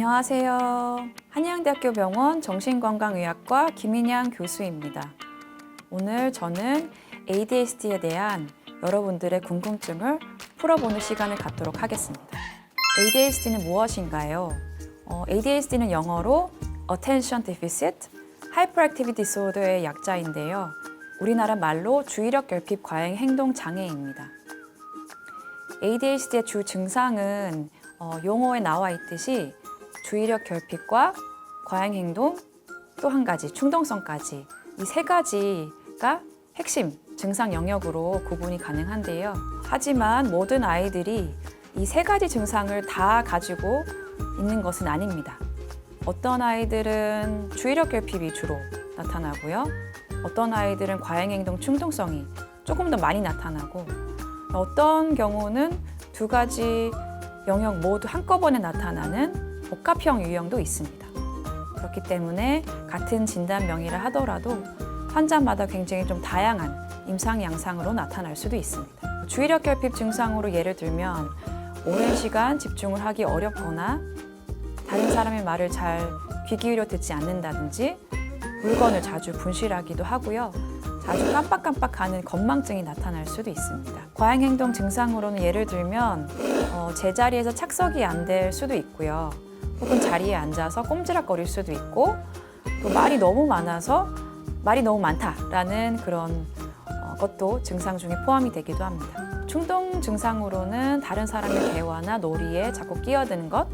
안녕하세요. 한양대학교 병원 정신건강의학과 김인양 교수입니다. 오늘 저는 ADHD에 대한 여러분들의 궁금증을 풀어보는 시간을 갖도록 하겠습니다. ADHD는 무엇인가요? ADHD는 영어로 Attention Deficit Hyperactivity Disorder의 약자인데요. 우리나라 말로 주의력 결핍 과잉 행동 장애입니다. ADHD의 주 증상은 용어에 나와 있듯이 주의력 결핍과 과잉 행동, 또 한 가지 충동성까지 이 세 가지가 핵심 증상 영역으로 구분이 가능한데요. 하지만 모든 아이들이 이 세 가지 증상을 다 가지고 있는 것은 아닙니다. 어떤 아이들은 주의력 결핍이 주로 나타나고요. 어떤 아이들은 과잉 행동 충동성이 조금 더 많이 나타나고, 어떤 경우는 두 가지 영역 모두 한꺼번에 나타나는 복합형 유형도 있습니다. 그렇기 때문에 같은 진단명이라 하더라도 환자마다 굉장히 좀 다양한 임상 양상으로 나타날 수도 있습니다. 주의력 결핍 증상으로 예를 들면 오랜 시간 집중을 하기 어렵거나 다른 사람의 말을 잘 귀 기울여 듣지 않는다든지 물건을 자주 분실하기도 하고요. 자주 깜빡깜빡하는 건망증이 나타날 수도 있습니다. 과잉 행동 증상으로는 예를 들면 제자리에서 착석이 안 될 수도 있고요. 혹은 자리에 앉아서 꼼지락거릴 수도 있고, 또 말이 너무 많아서 말이 너무 많다라는 그런 것도 증상 중에 포함이 되기도 합니다. 충동 증상으로는 다른 사람의 대화나 놀이에 자꾸 끼어드는 것,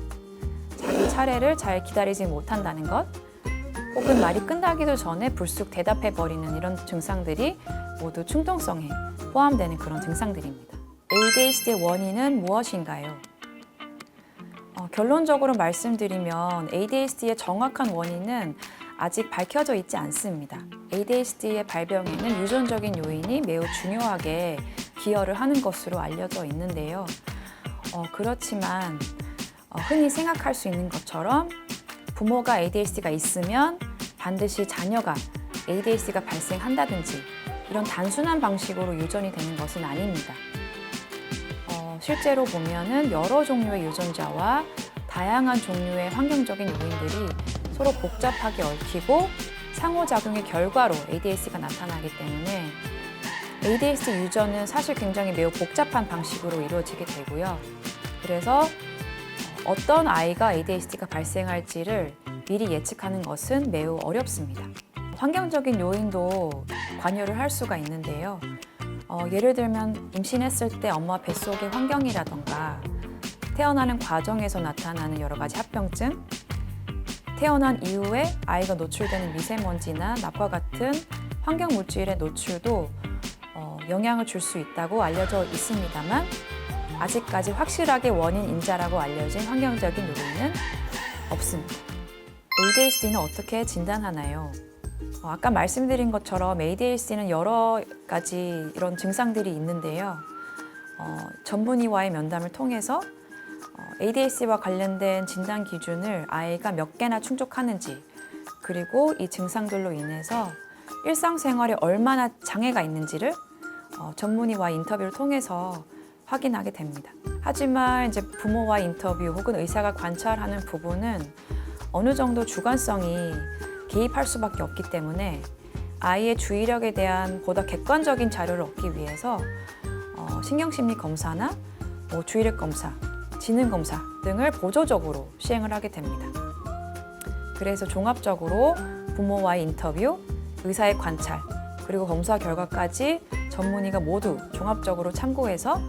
자기 차례를 잘 기다리지 못한다는 것, 혹은 말이 끝나기도 전에 불쑥 대답해버리는 이런 증상들이 모두 충동성에 포함되는 그런 증상들입니다. ADHD의 원인은 무엇인가요? 결론적으로 말씀드리면 ADHD의 정확한 원인은 아직 밝혀져 있지 않습니다. ADHD의 발병에는 유전적인 요인이 매우 중요하게 기여를 하는 것으로 알려져 있는데요. 그렇지만 흔히 생각할 수 있는 것처럼 부모가 ADHD가 있으면 반드시 자녀가 ADHD가 발생한다든지 이런 단순한 방식으로 유전이 되는 것은 아닙니다. 실제로 보면은 여러 종류의 유전자와 다양한 종류의 환경적인 요인들이 서로 복잡하게 얽히고 상호작용의 결과로 ADHD가 나타나기 때문에 ADHD 유전은 사실 굉장히 매우 복잡한 방식으로 이루어지게 되고요. 그래서 어떤 아이가 ADHD가 발생할지를 미리 예측하는 것은 매우 어렵습니다. 환경적인 요인도 관여를 할 수가 있는데요. 예를 들면 임신했을 때 엄마 뱃속의 환경이라던가 태어나는 과정에서 나타나는 여러 가지 합병증, 태어난 이후에 아이가 노출되는 미세먼지나 납과 같은 환경 물질의 노출도 영향을 줄 수 있다고 알려져 있습니다만 아직까지 확실하게 원인 인자라고 알려진 환경적인 요인은 없습니다. ADHD는 어떻게 진단하나요? 아까 말씀드린 것처럼 ADHD는 여러 가지 이런 증상들이 있는데요. 전문의와의 면담을 통해서 ADHD와 관련된 진단 기준을 아이가 몇 개나 충족하는지, 그리고 이 증상들로 인해서 일상생활에 얼마나 장애가 있는지를 전문의와 인터뷰를 통해서 확인하게 됩니다. 하지만 이제 부모와 인터뷰 혹은 의사가 관찰하는 부분은 어느 정도 주관성이 개입할 수밖에 없기 때문에 아이의 주의력에 대한 보다 객관적인 자료를 얻기 위해서 신경심리 검사나 주의력 검사, 지능 검사 등을 보조적으로 시행을 하게 됩니다. 그래서 종합적으로 부모와의 인터뷰, 의사의 관찰, 그리고 검사 결과까지 전문의가 모두 종합적으로 참고해서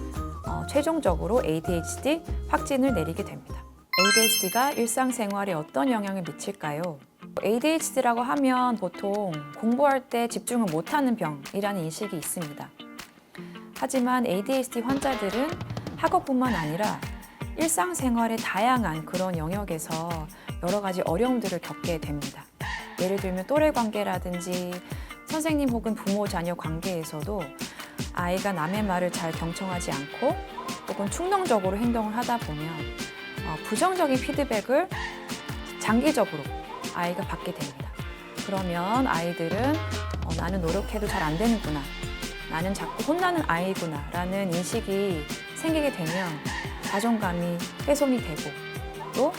최종적으로 ADHD 확진을 내리게 됩니다. ADHD가 일상생활에 어떤 영향을 미칠까요? ADHD라고 하면 보통 공부할 때 집중을 못하는 병이라는 인식이 있습니다. 하지만 ADHD 환자들은 학업뿐만 아니라 일상생활의 다양한 그런 영역에서 여러 가지 어려움들을 겪게 됩니다. 예를 들면 또래 관계라든지 선생님 혹은 부모 자녀 관계에서도 아이가 남의 말을 잘 경청하지 않고 혹은 충동적으로 행동을 하다 보면 부정적인 피드백을 장기적으로 아이가 받게 됩니다. 그러면 아이들은 나는 노력해도 잘 안 되는구나, 나는 자꾸 혼나는 아이구나 라는 인식이 생기게 되면 자존감이 훼손이 되고 또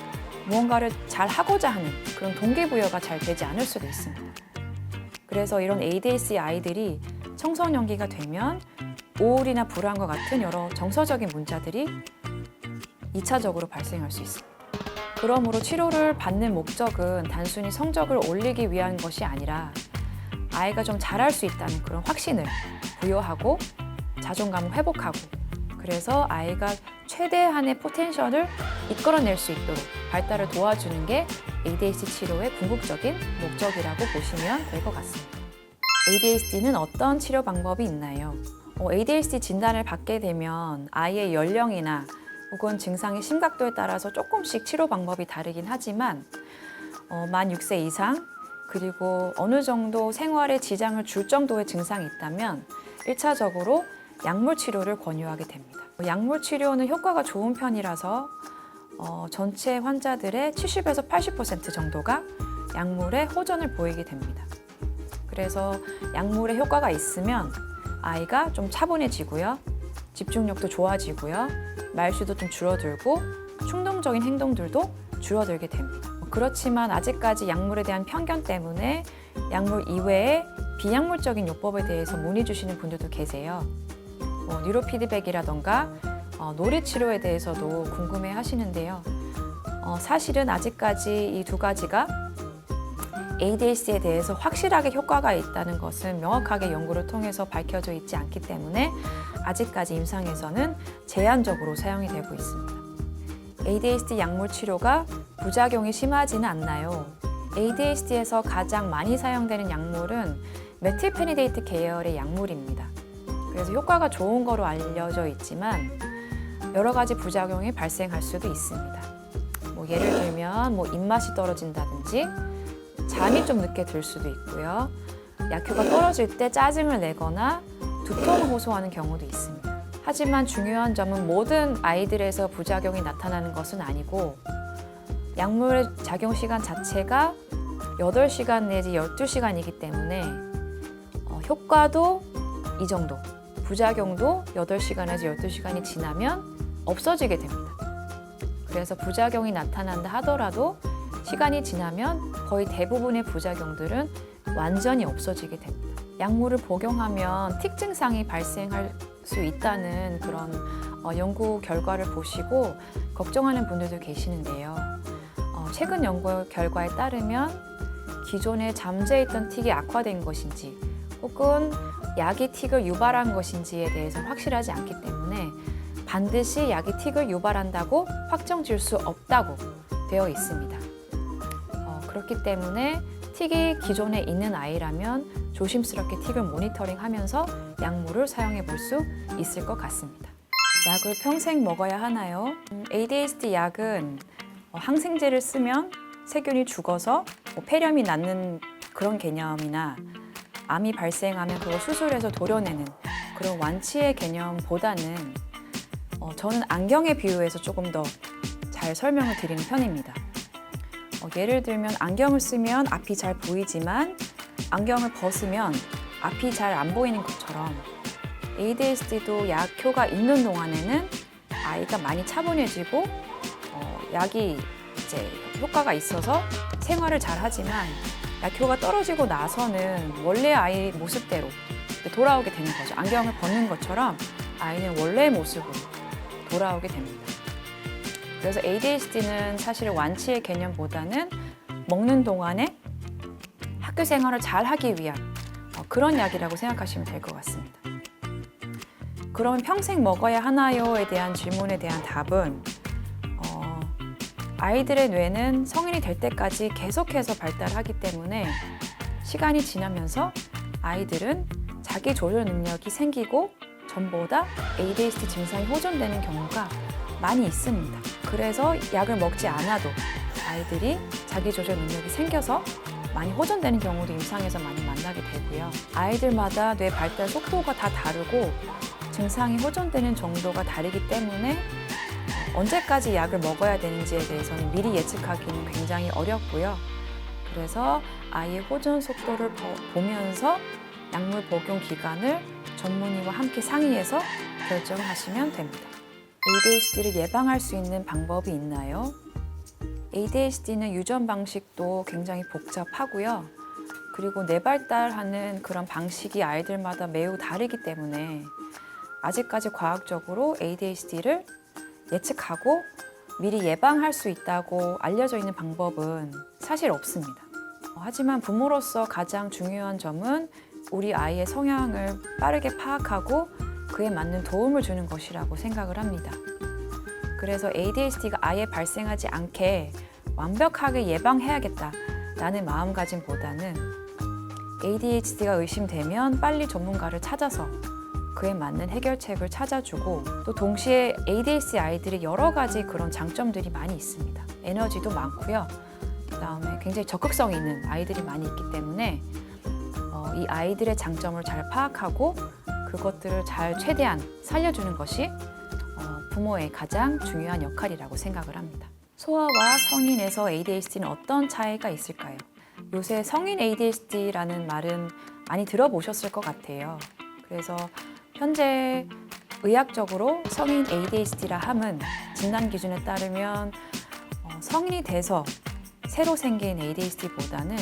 무언가를 잘 하고자 하는 그런 동기부여가 잘 되지 않을 수도 있습니다. 그래서 이런 ADHD 아이들이 청소년기가 되면 우울이나 불안과 같은 여러 정서적인 문제들이 2차적으로 발생할 수 있습니다. 그러므로 치료를 받는 목적은 단순히 성적을 올리기 위한 것이 아니라 아이가 좀 잘할 수 있다는 그런 확신을 부여하고 자존감을 회복하고, 그래서 아이가 최대한의 포텐셜을 이끌어낼 수 있도록 발달을 도와주는 게 ADHD 치료의 궁극적인 목적이라고 보시면 될 것 같습니다. ADHD는 어떤 치료 방법이 있나요? ADHD 진단을 받게 되면 아이의 연령이나 혹은 증상의 심각도에 따라서 조금씩 치료 방법이 다르긴 하지만 만 6세 이상 그리고 어느 정도 생활에 지장을 줄 정도의 증상이 있다면 1차적으로 약물 치료를 권유하게 됩니다. 약물 치료는 효과가 좋은 편이라서 전체 환자들의 70에서 80% 정도가 약물에 호전을 보이게 됩니다. 그래서 약물에 효과가 있으면 아이가 좀 차분해지고요. 집중력도 좋아지고요. 말수도 좀 줄어들고 충동적인 행동들도 줄어들게 됩니다. 그렇지만 아직까지 약물에 대한 편견 때문에 약물 이외에 비약물적인 요법에 대해서 문의 주시는 분들도 계세요. 뉴로피드백이라던가 놀이치료에 대해서도 궁금해 하시는데요. 사실은 아직까지 이 두 가지가 ADHD에 대해서 확실하게 효과가 있다는 것은 명확하게 연구를 통해서 밝혀져 있지 않기 때문에 아직까지 임상에서는 제한적으로 사용이 되고 있습니다. ADHD 약물 치료가 부작용이 심하지는 않나요? ADHD에서 가장 많이 사용되는 약물은 메틸페니데이트 계열의 약물입니다. 그래서 효과가 좋은 거로 알려져 있지만 여러 가지 부작용이 발생할 수도 있습니다. 예를 들면 입맛이 떨어진다든지 잠이 좀 늦게 들 수도 있고요. 약효가 떨어질 때 짜증을 내거나 두통을 호소하는 경우도 있습니다. 하지만 중요한 점은 모든 아이들에서 부작용이 나타나는 것은 아니고 약물의 작용 시간 자체가 8시간 내지 12시간이기 때문에 효과도 이 정도, 부작용도 8시간에서 12시간이 지나면 없어지게 됩니다. 그래서 부작용이 나타난다 하더라도 시간이 지나면 거의 대부분의 부작용들은 완전히 없어지게 됩니다. 약물을 복용하면 틱 증상이 발생할 수 있다는 그런 연구 결과를 보시고 걱정하는 분들도 계시는데요. 최근 연구 결과에 따르면 기존에 잠재해 있던 틱이 악화된 것인지 혹은 약이 틱을 유발한 것인지에 대해서 확실하지 않기 때문에 반드시 약이 틱을 유발한다고 확정 지을 수 없다고 되어 있습니다. 그렇기 때문에 틱이 기존에 있는 아이라면 조심스럽게 틱을 모니터링하면서 약물을 사용해 볼 수 있을 것 같습니다. 약을 평생 먹어야 하나요? ADHD 약은 항생제를 쓰면 세균이 죽어서 폐렴이 낫는 그런 개념이나 암이 발생하면 그걸 수술해서 도려내는 그런 완치의 개념보다는 저는 안경에 비유해서 조금 더 잘 설명을 드리는 편입니다. 예를 들면 안경을 쓰면 앞이 잘 보이지만 안경을 벗으면 앞이 잘 안 보이는 것처럼 ADHD도 약효가 있는 동안에는 아이가 많이 차분해지고 약이 이제 효과가 있어서 생활을 잘 하지만 약효가 떨어지고 나서는 원래 아이 모습대로 돌아오게 되는 거죠. 안경을 벗는 것처럼 아이는 원래의 모습으로 돌아오게 됩니다. 그래서 ADHD는 사실 완치의 개념보다는 먹는 동안에 학교 생활을 잘 하기 위한 그런 약이라고 생각하시면 될 것 같습니다. 그러면 평생 먹어야 하나요?에 대한 질문에 대한 답은 아이들의 뇌는 성인이 될 때까지 계속해서 발달하기 때문에 시간이 지나면서 아이들은 자기 조절 능력이 생기고 전보다 ADHD 증상이 호전되는 경우가 많이 있습니다. 그래서 약을 먹지 않아도 아이들이 자기 조절 능력이 생겨서 많이 호전되는 경우도 임상에서 많이 만나게 되고요. 아이들마다 뇌 발달 속도가 다 다르고 증상이 호전되는 정도가 다르기 때문에 언제까지 약을 먹어야 되는지에 대해서는 미리 예측하기는 굉장히 어렵고요. 그래서 아이의 호전 속도를 보면서 약물 복용 기간을 전문의와 함께 상의해서 결정하시면 됩니다. ADHD를 예방할 수 있는 방법이 있나요? ADHD는 유전 방식도 굉장히 복잡하고요. 그리고 뇌발달하는 그런 방식이 아이들마다 매우 다르기 때문에 아직까지 과학적으로 ADHD를 예측하고 미리 예방할 수 있다고 알려져 있는 방법은 사실 없습니다. 하지만 부모로서 가장 중요한 점은 우리 아이의 성향을 빠르게 파악하고 그에 맞는 도움을 주는 것이라고 생각을 합니다. 그래서 ADHD가 아예 발생하지 않게 완벽하게 예방해야겠다라는 마음가짐보다는 ADHD가 의심되면 빨리 전문가를 찾아서 그에 맞는 해결책을 찾아주고 또 동시에 ADHD 아이들이 여러 가지 그런 장점들이 많이 있습니다. 에너지도 많고요. 그다음에 굉장히 적극성이 있는 아이들이 많이 있기 때문에 이 아이들의 장점을 잘 파악하고 그것들을 잘 최대한 살려주는 것이 부모의 가장 중요한 역할이라고 생각을 합니다. 소아와 성인에서 ADHD는 어떤 차이가 있을까요? 요새 성인 ADHD라는 말은 많이 들어보셨을 것 같아요. 그래서 현재 의학적으로 성인 ADHD라 함은 진단 기준에 따르면 성인이 돼서 새로 생긴 ADHD보다는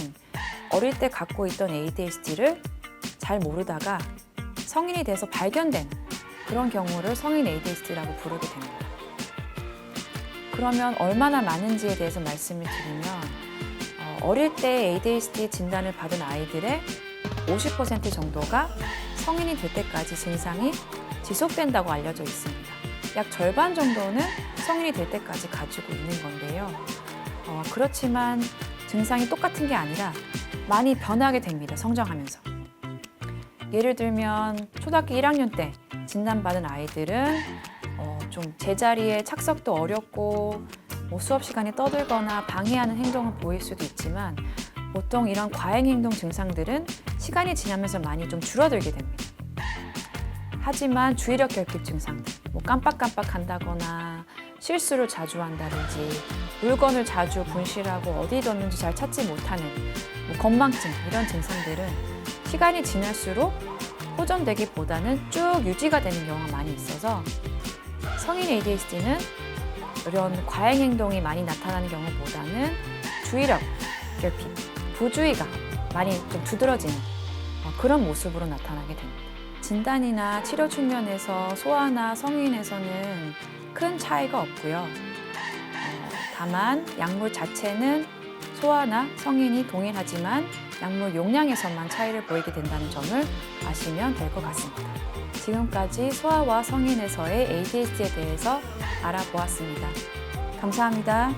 어릴 때 갖고 있던 ADHD를 잘 모르다가 성인이 돼서 발견된 그런 경우를 성인 ADHD라고 부르게 됩니다. 그러면 얼마나 많은지에 대해서 말씀을 드리면 어릴 때 ADHD 진단을 받은 아이들의 50% 정도가 성인이 될 때까지 증상이 지속된다고 알려져 있습니다. 약 절반 정도는 성인이 될 때까지 가지고 있는 건데요. 그렇지만 증상이 똑같은 게 아니라 많이 변하게 됩니다. 성장하면서. 예를 들면 초등학교 1학년 때 진단받은 아이들은 좀 제자리에 착석도 어렵고 수업 시간에 떠들거나 방해하는 행동을 보일 수도 있지만 보통 이런 과잉행동 증상들은 시간이 지나면서 많이 좀 줄어들게 됩니다. 하지만 주의력 결핍 증상들, 깜빡깜빡 한다거나 실수를 자주 한다든지 물건을 자주 분실하고 어디 뒀는지 잘 찾지 못하는 건망증 이런 증상들은 시간이 지날수록 호전되기보다는 쭉 유지가 되는 경우가 많이 있어서 성인 ADHD는 이런 과잉 행동이 많이 나타나는 경우보다는 주의력 결핍, 부주의가 많이 좀 두드러지는 그런 모습으로 나타나게 됩니다. 진단이나 치료 측면에서 소아나 성인에서는 큰 차이가 없고요. 다만 약물 자체는 소아나 성인이 동일하지만 약물 용량에서만 차이를 보이게 된다는 점을 아시면 될 것 같습니다. 지금까지 소아와 성인에서의 ADHD에 대해서 알아보았습니다. 감사합니다.